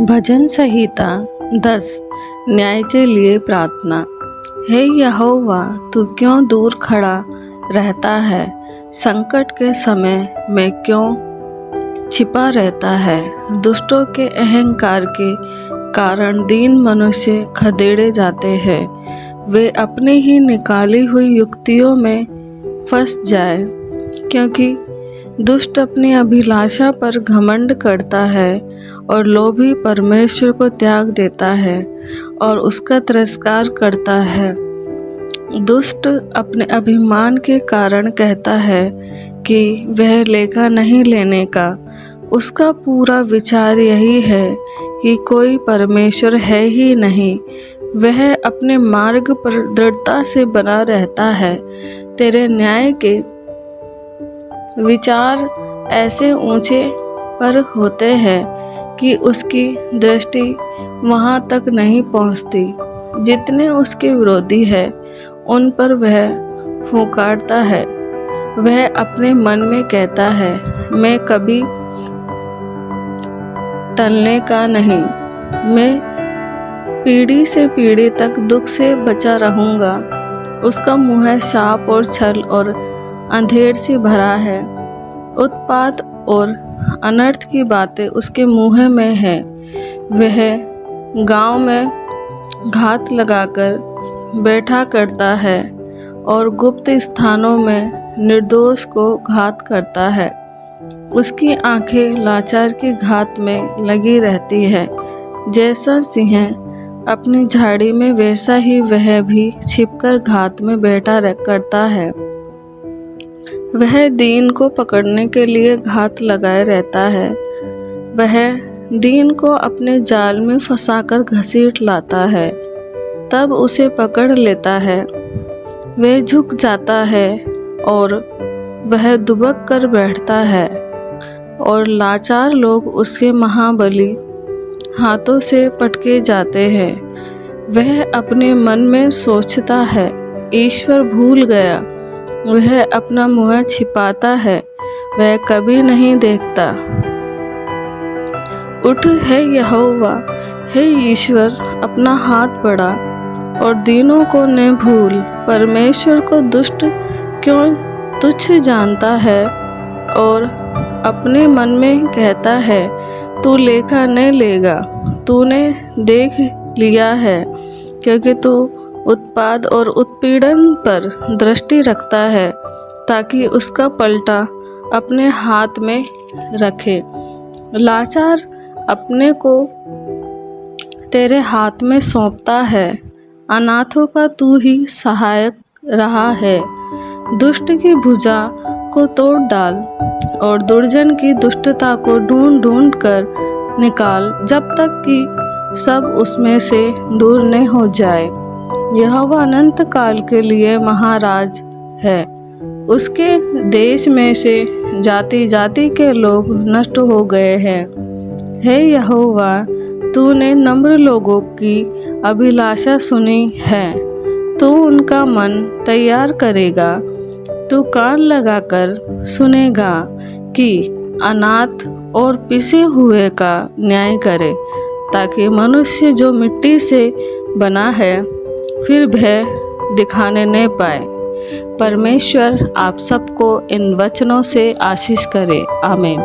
भजन संहिता 10। न्याय के लिए प्रार्थना। हे यहोवा, तू क्यों दूर खड़ा रहता है? संकट के समय में क्यों छिपा रहता है? दुष्टों के अहंकार के कारण दीन मनुष्य खदेड़े जाते हैं। वे अपनी ही निकाली हुई युक्तियों में फंस जाए, क्योंकि दुष्ट अपनी अभिलाषा पर घमंड करता है और लोभी परमेश्वर को त्याग देता है और उसका तिरस्कार करता है। दुष्ट अपने अभिमान के कारण कहता है कि वह लेखा नहीं लेने का। उसका पूरा विचार यही है कि कोई परमेश्वर है ही नहीं। वह अपने मार्ग पर दृढ़ता से बना रहता है। तेरे न्याय के विचार ऐसे ऊंचे पर होते हैं कि उसकी दृष्टि वहां तक नहीं पहुंचती। जितने उसके विरोधी हैं, उन पर वह फुकारता है। वह अपने मन में कहता है, मैं कभी टलने का नहीं। मैं पीढ़ी से पीढ़ी तक दुख से बचा रहूंगा। उसका मुँह शाप और छल और अंधेर से भरा है। उत्पात और अनर्थ की बातें उसके मुँह में है। वह गांव में घात लगाकर बैठा करता है और गुप्त स्थानों में निर्दोष को घात करता है। उसकी आंखें लाचार के घात में लगी रहती है। जैसा सिंह अपनी झाड़ी में, वैसा ही वह भी छिपकर घात में बैठा करता है। वह दीन को पकड़ने के लिए घात लगाए रहता है। वह दीन को अपने जाल में फंसाकर घसीट लाता है, तब उसे पकड़ लेता है। वह झुक जाता है और वह दुबक कर बैठता है, और लाचार लोग उसके महाबली हाथों से पटके जाते हैं। वह अपने मन में सोचता है, ईश्वर भूल गया। वह अपना मुँह छिपाता है, वह कभी नहीं देखता। उठ हे यहोवा, हे ईश्वर, अपना हाथ बढ़ा और दीनों को न भूल। परमेश्वर को दुष्ट क्यों तुच्छ जानता है और अपने मन में कहता है, तू लेखा न लेगा। तूने देख लिया है, क्योंकि तू उत्पाद और उत्पीड़न पर दृष्टि रखता है, ताकि उसका पलटा अपने हाथ में रखे। लाचार अपने को तेरे हाथ में सौंपता है। अनाथों का तू ही सहायक रहा है। दुष्ट की भुजा को तोड़ डाल और दुर्जन की दुष्टता को ढूंढ ढूंढ कर निकाल, जब तक कि सब उसमें से दूर न हो जाए। यहोवा अनंत काल के लिए महाराज है। उसके देश में से जाति जाति के लोग नष्ट हो गए हैं। हे यहोवा, तूने नम्र लोगों की अभिलाषा सुनी है। तू उनका मन तैयार करेगा। तू कान लगाकर सुनेगा कि अनाथ और पिसे हुए का न्याय करे, ताकि मनुष्य जो मिट्टी से बना है फिर भय दिखाने न पाए। परमेश्वर आप सबको इन वचनों से आशीष करे। आमीन।